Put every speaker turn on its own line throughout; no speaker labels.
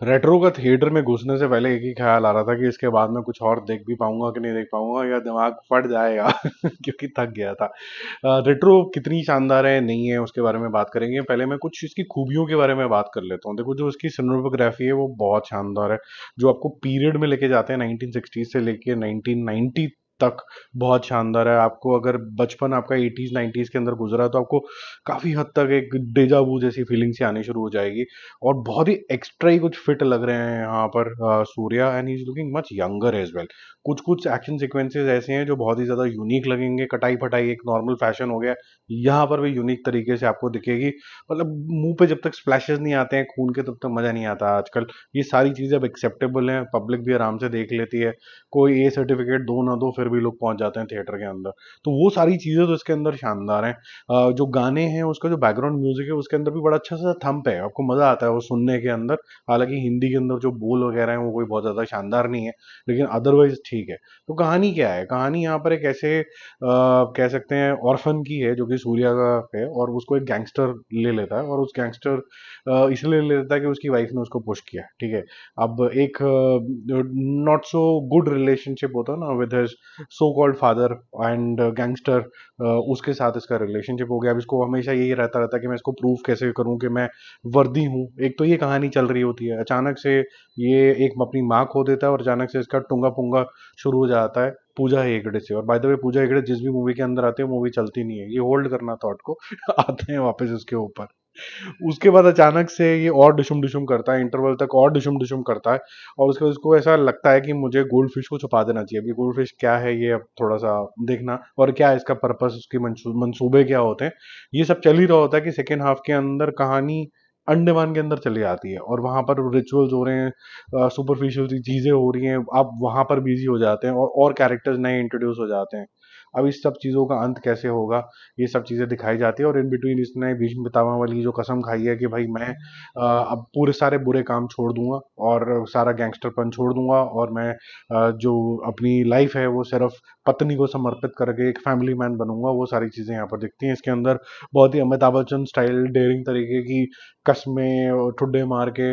Retro का theatre में घुसने से पहले एक ही ख्याल आ रहा था कि इसके बाद में कुछ और देख भी पाऊंगा कि नहीं देख पाऊंगा, या दिमाग फट जाएगा क्योंकि थक गया था। रेट्रो कितनी शानदार है नहीं है उसके बारे में बात करेंगे। पहले मैं कुछ इसकी खूबियों के बारे में बात कर लेता हूँ। देखो, जो इसकी सिनेमेटोग्राफी है वो बहुत शानदार है। जो आपको पीरियड में लेके जाते हैं 1960 से लेके 1990 तक, बहुत शानदार है। आपको अगर बचपन आपका 80s 90s के अंदर गुजरा है तो आपको काफी हद तक एक डेजा वू जैसी फीलिंग सी आनी शुरू हो जाएगी। और बहुत ही एक्स्ट्रा ही कुछ फिट लग रहे हैं यहाँ पर Surya, and he is looking much younger age well. कुछ कुछ एक्शन सीक्वेंसेस ऐसे हैं जो बहुत ही ज्यादा यूनिक लगेंगे। कटाई फटाई एक नॉर्मल फैशन हो गया, यहाँ पर भी यूनिक तरीके से आपको दिखेगी। मतलब मुंह पे जब तक स्प्लैशेस नहीं आते हैं खून के तब तक मजा नहीं आता आजकल। ये सारी चीजें अब एक्सेप्टेबल हैं, पब्लिक भी आराम से देख लेती है। कोई ए सर्टिफिकेट दो ना दो फिर भी लोग पहुंच जाते हैं थिएटर के अंदर। तो वो सारी चीजें तो इसके अंदर शानदार हैं। जो गाने हैं उसका जो बैकग्राउंड म्यूजिक है उसके अंदर भी बड़ा अच्छा सा थंप है, आपको मजा आता है वो सुनने के अंदर। हालांकि हिंदी के अंदर जो बोल वगैरह हैं वो कोई बहुत ज्यादा शानदार नहीं है, लेकिन अदरवाइज ठीक है। तो कहानी क्या है? कहानी यहाँ पर एक ऐसे कह सकते हैं ऑर्फन की है जो कि सूर्या का है, और उसको एक गैंगस्टर ले लेता है। और उस गैंगस्टर इसलिए ले लेता है कि उसकी वाइफ ने उसको पुश किया, ठीक है। अब एक नॉट सो गुड रिलेशनशिप होता है ना with his so called father and gangster, उसके साथ इसका रिलेशनशिप हो गया। अब इसको हमेशा यही रहता रहता है कि मैं इसको प्रूव कैसे करूं कि मैं वर्दी हूँ। एक तो ये कहानी चल रही होती है, अचानक से ये एक अपनी माँ खो देता है और अचानक से इसका टुंगा पुंगा शुरू हो जाता है पूजा हेगड़े से। और by the way Pooja Hegde जिस भी मूवी के अंदर आते हैं मूवी चलती नहीं है, ये होल्ड करना थॉट को आते हैं वापस उसके ऊपर। उसके बाद अचानक से ये और डिशुम डिशुम करता है, इंटरवल तक और डिशुम डिशुम करता है। और उसके उसको ऐसा लगता है कि मुझे गोल्ड फिश को छुपा देना चाहिए। अब ये गोल्ड फिश क्या है ये अब थोड़ा सा देखना, और क्या है इसका पर्पस, उसके मंसूबे क्या होते हैं, ये सब चल ही रहा होता है कि सेकेंड हाफ के अंदर कहानी अंडमान के अंदर चली आती है और वहां पर रिचुअल्स हो रहे हैं, सुपरफिशियल चीजें हो रही हैं। आप वहां पर बिजी हो जाते हैं और कैरेक्टर्स नए इंट्रोड्यूस हो जाते हैं। अब इस सब चीजों का अंत कैसे होगा, ये सब चीजें दिखाई जाती है। और इन बिटवीन इसने भीष्म पितामह वाली जो कसम खाई है कि भाई मैं अब पूरे सारे बुरे काम छोड़ दूंगा और सारा गैंगस्टरपन छोड़ दूंगा, और मैं जो अपनी लाइफ है वो सिर्फ पत्नी को समर्पित करके एक फैमिली मैन बनूंगा। वो सारी चीजें यहाँ पर दिखती हैं इसके अंदर। बहुत ही अमिताभ बच्चन स्टाइल डेयरिंग तरीके की कस्में और ठुड्डे मार के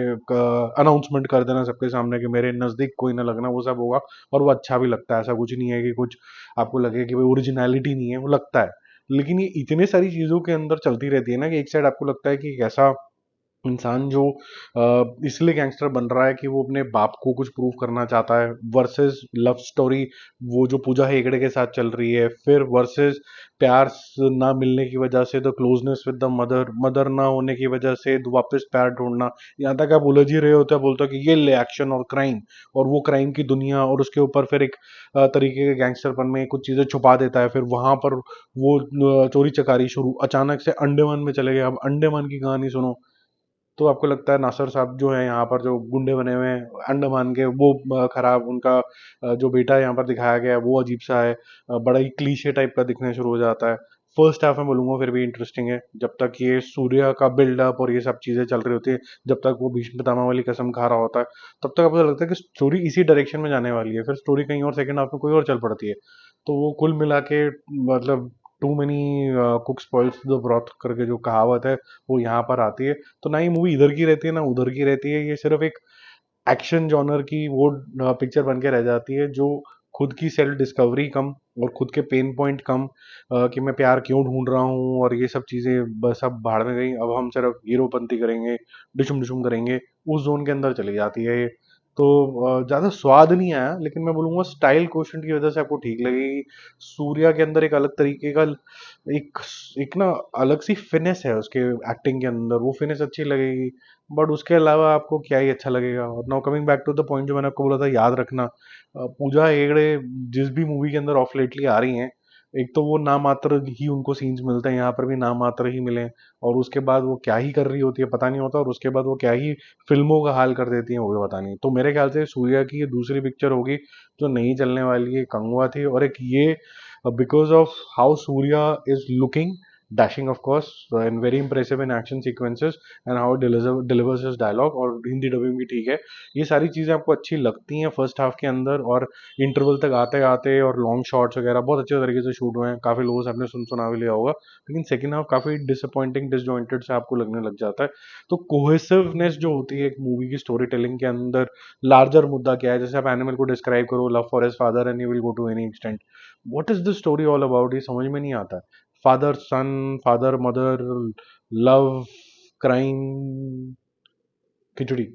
अनाउंसमेंट कर देना सबके सामने कि मेरे नजदीक कोई ना लगना, वो सब होगा। और वो अच्छा भी लगता है, ऐसा कुछ नहीं है कि कुछ आपको लगे कि भाई ओरिजिनलिटी नहीं है, वो लगता है। लेकिन ये इतने सारी चीजों के अंदर चलती रहती है ना कि एक साइड आपको लगता है कि एक ऐसा इंसान जो इसलिए गैंगस्टर बन रहा है कि वो अपने बाप को कुछ प्रूव करना चाहता है, वर्सेस लव स्टोरी वो जो पूजा हेगड़े के साथ चल रही है, फिर वर्सेस प्यार ना मिलने की वजह से the closeness with the mother, mother ना होने की वजह से वापस प्यार ढूंढना। यहाँ तक आप उलझ ही रहे होते हैं, बोलते हो कि ये ले एक्शन और क्राइम, और वो क्राइम की दुनिया, और उसके ऊपर फिर एक तरीके के गैंगस्टरपन में कुछ चीजें छुपा देता है। फिर वहां पर वो चोरी चकारी शुरू, अचानक से अंडमान में चले गए। अब अंडमान की कहानी सुनो तो आपको लगता है नासिर साहब जो है यहाँ पर जो गुंडे बने हुए हैं अंडमान के, वो खराब उनका जो बेटा यहाँ पर दिखाया गया है वो अजीब सा है, बड़ा ही क्लीशे टाइप का दिखने शुरू हो जाता है। फर्स्ट हाफ में बोलूंगा फिर भी इंटरेस्टिंग है, जब तक ये सूर्य का बिल्डअप और ये सब चीजें चल रही होती है, जब तक वो भीष्म पितामह वाली कसम खा रहा होता है, तब तक आपको लगता है कि स्टोरी इसी डायरेक्शन में जाने वाली है। फिर स्टोरी कहीं और सेकंड हाफ में कोई और चल पड़ती है। तो वो कुल मिला के मतलब too many cook spoils the broth करके जो कहावत है वो यहाँ पर आती है। तो ना ही मूवी इधर की रहती है ना उधर की रहती है, ये सिर्फ एक एक्शन जॉनर की वो पिक्चर बन के रह जाती है जो खुद की सेल्फ डिस्कवरी कम और खुद के पेन पॉइंट कम, कि मैं प्यार क्यों ढूंढ रहा हूँ और ये सब चीजें बस अब भाड़ में गई, अब हम सिर्फ हीरोपंती करेंगे, डिशुम डिशुम करेंगे, उस जोन के अंदर चली जाती है ये। तो ज्यादा स्वाद नहीं आया, लेकिन मैं बोलूंगा स्टाइल क्वेश्चन की वजह से आपको ठीक लगेगी। सूर्या के अंदर एक अलग तरीके का एक एक ना अलग सी फिनेस है उसके एक्टिंग के अंदर, वो फिनेस अच्छी लगेगी। बट उसके अलावा आपको क्या ही अच्छा लगेगा। और now coming back to the point जो मैंने आपको बोला था याद रखना, पूजा हेगड़े जिस भी मूवी के अंदर ऑफ लेटली आ रही हैं, एक तो वो ना मात्र ही उनको सीन्स मिलते हैं, यहाँ पर भी ना मात्र ही मिले, और उसके बाद वो क्या ही कर रही होती है पता नहीं होता, और उसके बाद वो क्या ही फिल्मों का हाल कर देती हैं वो भी पता नहीं। तो मेरे ख्याल से सूर्या की ये दूसरी पिक्चर होगी जो नहीं चलने वाली है। कंगुआ थी, और एक ये because of how Surya is looking, dashing of course and very impressive in action sequences and how delivers his dialogue, और हिंदी डबिंग भी ठीक है। ये सारी चीज़ें आपको अच्छी लगती हैं फर्स्ट हाफ के अंदर, और इंटरवल तक आते आते और लॉन्ग शॉट्स वगैरह बहुत अच्छे तरीके से शूट हुए हैं, काफ़ी लोगों से आपने सुना भी लिया होगा। लेकिन सेकंड हाफ काफ़ी डिसअपॉइंटिंग, डिसजॉइंटेड से आपको लगने लग जाता है। तो कोहेसिवनेस जो होती है एक मूवी की स्टोरी टेलिंग के अंदर, लार्जर मुद्दा क्या है, जैसे आप एनिमल को डिस्क्राइब करो, love for his father and he will go to any extent, what is the story all about, ये समझ में नहीं आता है। Father son, father mother, love, crime, खिचड़ी।